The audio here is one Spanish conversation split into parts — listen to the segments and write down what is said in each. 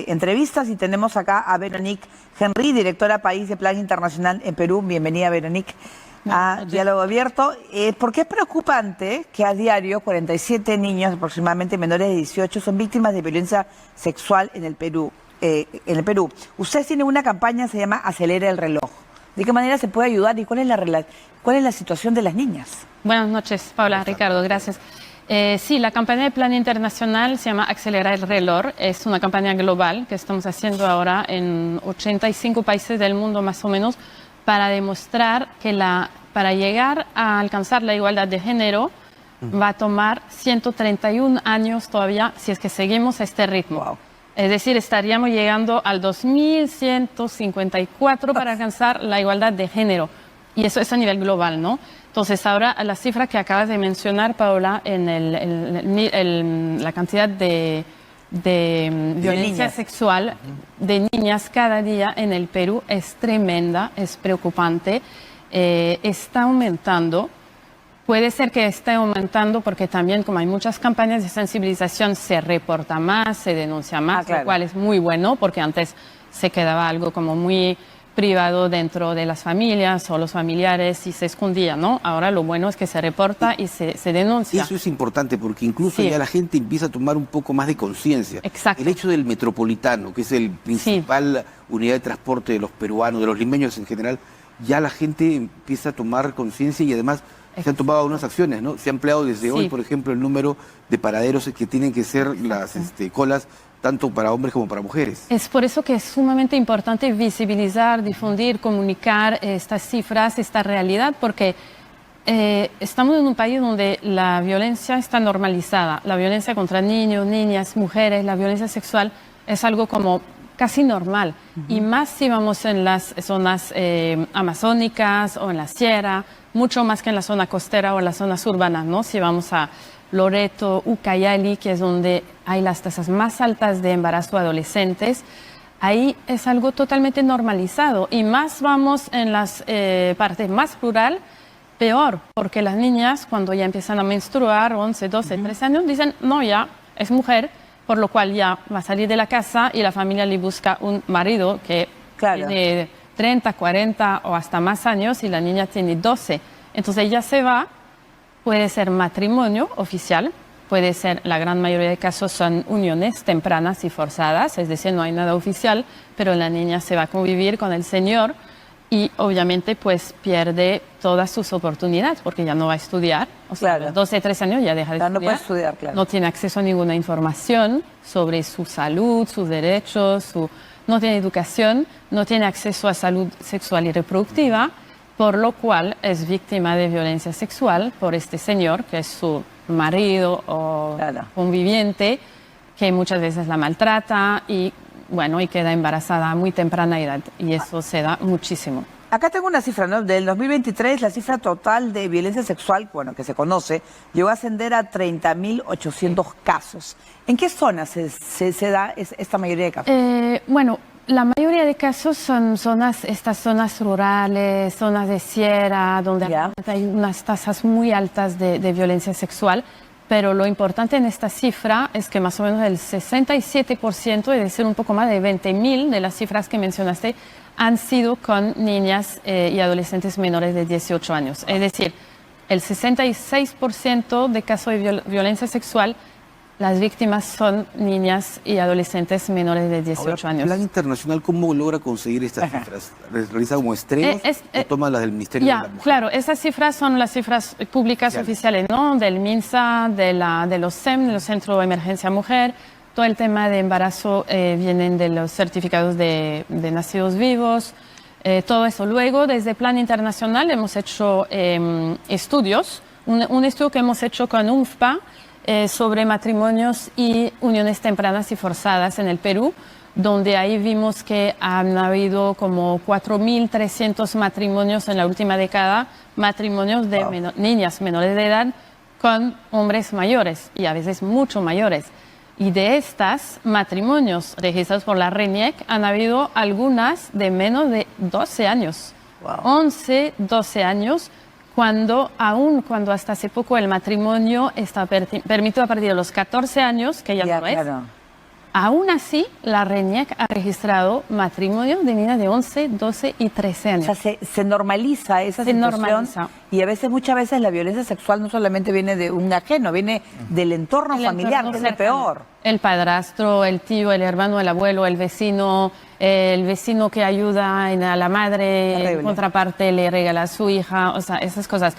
entrevistas y tenemos acá a Veronique Henry, directora País de Plan Internacional en Perú. Bienvenida, Veronique, a Diálogo Abierto. ¿Por qué es preocupante que a diario 47 niños, aproximadamente menores de 18, son víctimas de violencia sexual en el Perú? Ustedes tienen una campaña, se llama Acelera el reloj. ¿De qué manera se puede ayudar y cuál es la situación de las niñas? Buenas noches, Paula, Ricardo, gracias. Sí, la campaña de Plan Internacional se llama Acelera el reloj. Es una campaña global que estamos haciendo ahora en 85 países del mundo más o menos para demostrar que para llegar a alcanzar la igualdad de género va a tomar 131 años todavía si es que seguimos a este ritmo. Wow. Es decir, estaríamos llegando al 2154 para alcanzar la igualdad de género. Y eso es a nivel global, ¿no? Entonces, ahora la cifra que acabas de mencionar, Paola, en la cantidad de violencia sexual de niñas cada día en el Perú es tremenda, es preocupante, está aumentando. Puede ser que esté aumentando porque también, como hay muchas campañas de sensibilización, se reporta más, se denuncia más, claro. Lo cual es muy bueno porque antes se quedaba algo como muy privado dentro de las familias o los familiares y se escondía, ¿no? Ahora lo bueno es que se reporta y se denuncia. Eso es importante porque incluso ya la gente empieza a tomar un poco más de conciencia. Exacto. El hecho del metropolitano, que es el principal unidad de transporte de los peruanos, de los limeños en general, ya la gente empieza a tomar conciencia y además se han tomado unas acciones, ¿no? Se ha ampliado desde hoy, por ejemplo, el número de paraderos que tienen que ser las colas tanto para hombres como para mujeres. Es por eso que es sumamente importante visibilizar, difundir, comunicar estas cifras, esta realidad, porque estamos en un país donde la violencia está normalizada. La violencia contra niños, niñas, mujeres, la violencia sexual es algo como casi normal. Y más si vamos en las zonas amazónicas o en la sierra, mucho más que en la zona costera o en las zonas urbanas, ¿no? Si vamos a Loreto, Ucayali, que es donde hay las tasas más altas de embarazo adolescentes, ahí es algo totalmente normalizado. Y más vamos en las partes más rural, peor, porque las niñas cuando ya empiezan a menstruar, 11, 12, 13 años, dicen, no, ya es mujer, por lo cual ya va a salir de la casa y la familia le busca un marido que tiene 30, 40 o hasta más años y la niña tiene 12. Entonces ella se va. Puede ser matrimonio oficial, puede ser, la gran mayoría de casos son uniones tempranas y forzadas, es decir, no hay nada oficial, pero la niña se va a convivir con el señor y obviamente pues pierde todas sus oportunidades porque ya no va a estudiar. O sea, a los 12, 13 años ya deja de estudiar. No puede estudiar, claro. No tiene acceso a ninguna información sobre su salud, sus derechos, no tiene educación, no tiene acceso a salud sexual y reproductiva, por lo cual es víctima de violencia sexual por este señor, que es su marido o conviviente, que muchas veces la maltrata y, bueno, y queda embarazada a muy temprana edad. Y eso se da muchísimo. Acá tengo una cifra, ¿no? Del 2023, la cifra total de violencia sexual, bueno, que se conoce, llegó a ascender a 30.800 casos. ¿En qué zonas se da esta mayoría de casos? Bueno, la mayoría de casos son estas zonas rurales, zonas de sierra, donde hay unas tasas muy altas de violencia sexual, pero lo importante en esta cifra es que más o menos el 67%, es decir, un poco más de 20.000 de las cifras que mencionaste, han sido con niñas y adolescentes menores de 18 años. Es decir, el 66% de casos de violencia sexual, las víctimas son niñas y adolescentes menores de 18 años. ¿El Plan Internacional cómo logra conseguir estas cifras? ¿Realiza muestreos o toma las del Ministerio de la Mujer? Claro, esas cifras son las cifras públicas oficiales, ¿no? Del MINSA, de los CEM, de los Centros de Emergencia Mujer. Todo el tema de embarazo vienen de los certificados de nacidos vivos. Todo eso. Luego, desde Plan Internacional hemos hecho estudios. Un estudio que hemos hecho con UNFPA, sobre matrimonios y uniones tempranas y forzadas en el Perú, donde ahí vimos que han habido como 4.300 matrimonios en la última década, matrimonios de niñas menores de edad con hombres mayores y a veces mucho mayores. Y de estas matrimonios registrados por la RENIEC han habido algunas de menos de 12 años, 11, 12 años, cuando hasta hace poco el matrimonio está permitido a partir de los 14 años, que ya no es, Aún así, la RENIEC ha registrado matrimonio de niñas de 11, 12 y 13 años. O sea, se normaliza esa situación y a veces, muchas veces la violencia sexual no solamente viene de un ajeno, viene del entorno familiar, que es lo peor. El padrastro, el tío, el hermano, el abuelo, el vecino que ayuda a la madre, terrible. En contraparte le regala a su hija, o sea, esas cosas.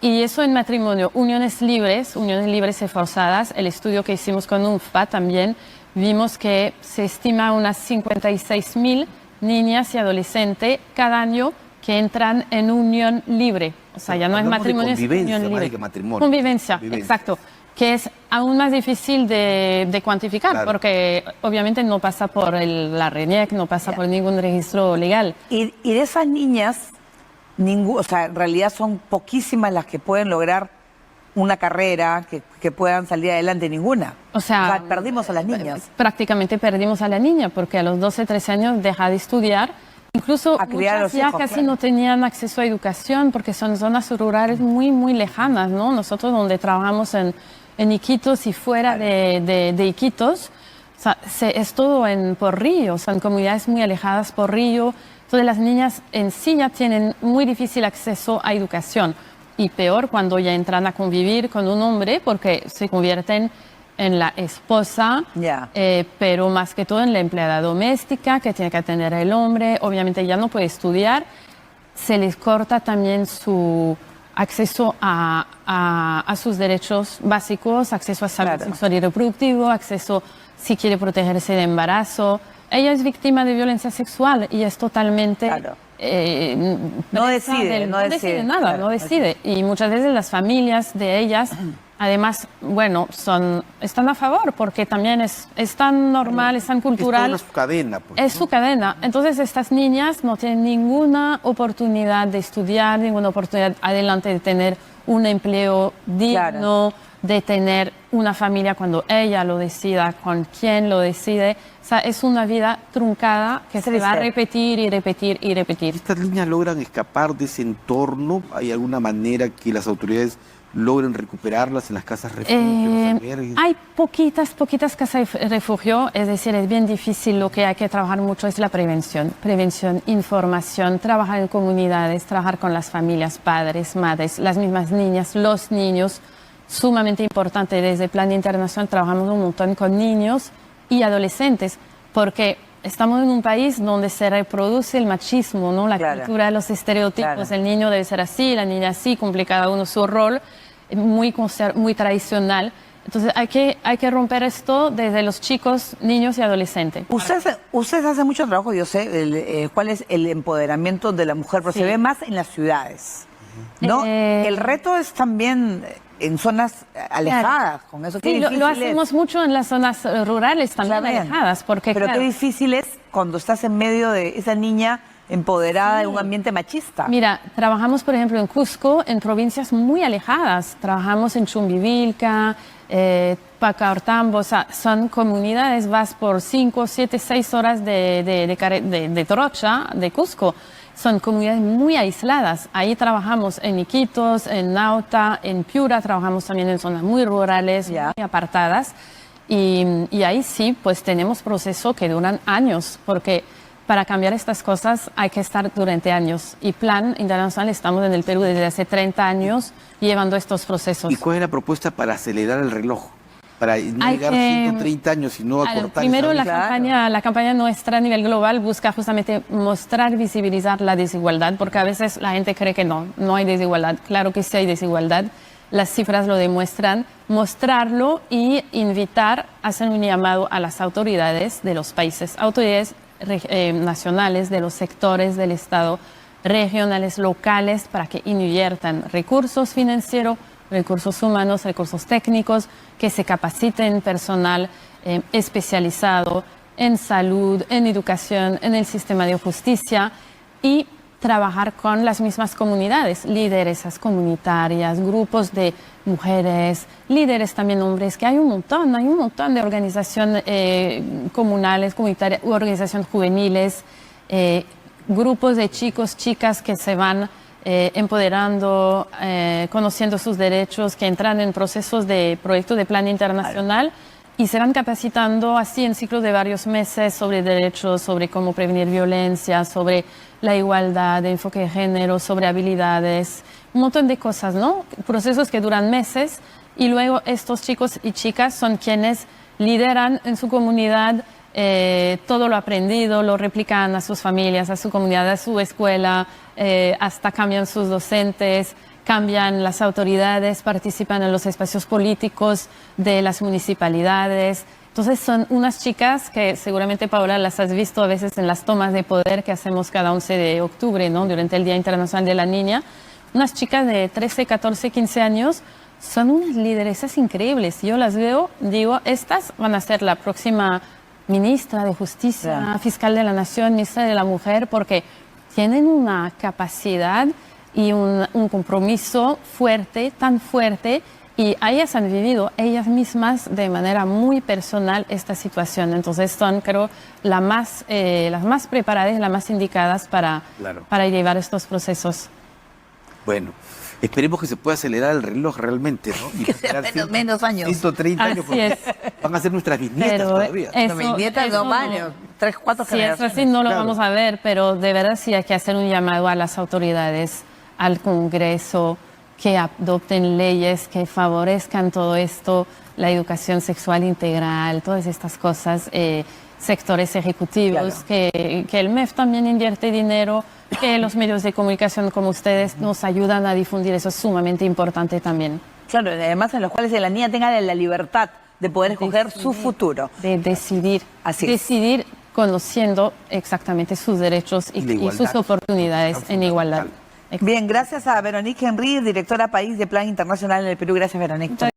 Y eso en matrimonio, uniones libres y forzadas, el estudio que hicimos con UNFPA también, vimos que se estima unas 56.000 niñas y adolescentes cada año que entran en unión libre. O sea, ya no es matrimonio, es unión libre. Convivencia, exacto. Que es aún más difícil de cuantificar, claro, porque obviamente no pasa por la RENIEC, no pasa por ningún registro legal. Y de esas niñas, o sea, en realidad son poquísimas las que pueden lograr una carrera, que puedan salir adelante, ninguna. O sea, perdimos a las niñas. Prácticamente perdimos a la niña, porque a los 12, 13 años deja de estudiar. Incluso muchas ya casi no tenían acceso a educación, porque son zonas rurales muy, muy lejanas, ¿no? Nosotros donde trabajamos en Iquitos y fuera de Iquitos, o sea, es todo por río, son comunidades muy alejadas por río. Entonces las niñas en sí ya tienen muy difícil acceso a educación. Y peor cuando ya entran a convivir con un hombre, porque se convierten en la esposa, pero más que todo en la empleada doméstica que tiene que atender al hombre. Obviamente ya no puede estudiar. Se les corta también su acceso a sus derechos básicos, acceso a salud sexual y reproductivo, acceso si quiere protegerse de embarazo. Ella es víctima de violencia sexual y es totalmente... no decide nada, no decide. Y muchas veces las familias de ellas, además, bueno, están a favor, porque también es tan normal, es tan cultural. Es su cadena. Pues, es su cadena. Entonces estas niñas no tienen ninguna oportunidad de estudiar, ninguna oportunidad adelante de tener un empleo digno, de tener una familia cuando ella lo decida, con quien lo decide. O sea, es una vida truncada que se va a repetir y repetir y repetir. ¿Estas niñas logran escapar de ese entorno? ¿Hay alguna manera que las autoridades logren recuperarlas en las casas refugio? Hay poquitas casas de refugio, es decir, es bien difícil. Lo que hay que trabajar mucho es la prevención. Prevención, información, trabajar en comunidades, trabajar con las familias, padres, madres, las mismas niñas, los niños. Sumamente importante, desde el Plan Internacional trabajamos un montón con niños y adolescentes, porque estamos en un país donde se reproduce el machismo, ¿no? La cultura de los estereotipos, el niño debe ser así, la niña así, cumple cada uno su rol, muy tradicional. Entonces hay que romper esto desde los chicos, niños y adolescentes. Ustedes hacen mucho trabajo, yo sé, cuál es el empoderamiento de la mujer, pero se ve más en las ciudades, ¿no? El reto es también... en zonas alejadas, con eso. Sí, lo hacemos mucho en las zonas rurales también alejadas. Pero qué difícil es cuando estás en medio de esa niña empoderada de un ambiente machista. Mira, trabajamos, por ejemplo, en Cusco, en provincias muy alejadas. Trabajamos en Chumbivilca, Pacaortambo, o sea, son comunidades, vas por 5, 7, 6 horas de trocha, de Cusco. Son comunidades muy aisladas. Ahí trabajamos en Iquitos, en Nauta, en Piura, trabajamos también en zonas muy rurales, muy apartadas. Y ahí sí, pues tenemos procesos que duran años, porque para cambiar estas cosas hay que estar durante años. Y Plan Internacional, estamos en el Perú desde hace 30 años llevando estos procesos. ¿Y cuál es la propuesta para acelerar el reloj? Para no llegar a 130 años y no acortar. Primero, la campaña nuestra a nivel global busca justamente mostrar, visibilizar la desigualdad, porque a veces la gente cree que no hay desigualdad. Claro que sí hay desigualdad, las cifras lo demuestran. Mostrarlo y invitar, hacer un llamado a las autoridades de los países, autoridades nacionales, de los sectores del Estado, regionales, locales, para que inviertan recursos financieros, recursos humanos, recursos técnicos, que se capaciten personal especializado en salud, en educación, en el sistema de justicia y trabajar con las mismas comunidades, lideresas comunitarias, grupos de mujeres, líderes también hombres, que hay un montón de organizaciones comunales, comunitarias, organizaciones juveniles, grupos de chicos, chicas que se van empoderando, conociendo sus derechos, que entran en procesos de proyectos de Plan Internacional y se van capacitando así en ciclos de varios meses sobre derechos, sobre cómo prevenir violencia, sobre la igualdad, de enfoque de género, sobre habilidades, un montón de cosas, ¿no? Procesos que duran meses y luego estos chicos y chicas son quienes lideran en su comunidad todo lo aprendido, lo replican a sus familias, a su comunidad, a su escuela, hasta cambian sus docentes, cambian las autoridades, participan en los espacios políticos de las municipalidades. Entonces son unas chicas que seguramente, Paola, las has visto a veces en las tomas de poder que hacemos cada 11 de octubre, ¿no? Durante el Día Internacional de la Niña. Unas chicas de 13, 14, 15 años son unas lideresas increíbles. Yo las veo, digo, estas van a ser la próxima ministra de Justicia, fiscal de la Nación, ministra de la Mujer, porque tienen una capacidad y un compromiso fuerte, tan fuerte, y ellas han vivido ellas mismas de manera muy personal esta situación. Entonces son, creo, las más preparadas, las más indicadas para llevar estos procesos. Bueno, esperemos que se pueda acelerar el reloj realmente, ¿no? Y que sea menos años. 130 años, porque van a ser nuestras bisnietas todavía. No, bisnietas no van, 3, 4 generaciones. Si es así, no lo vamos a ver, pero de verdad sí hay que hacer un llamado a las autoridades, al Congreso, que adopten leyes que favorezcan todo esto, la educación sexual integral, todas estas cosas, sectores ejecutivos, que el MEF también invierte dinero, que los medios de comunicación como ustedes nos ayudan a difundir, eso es sumamente importante también. Claro, además en los cuales la niña tenga la libertad de poder escoger su futuro. De decidir. Así decidir conociendo exactamente sus derechos y sus oportunidades en igualdad. Bien, gracias a Veronique Henry, directora país de Plan Internacional en el Perú. Gracias, Veronique.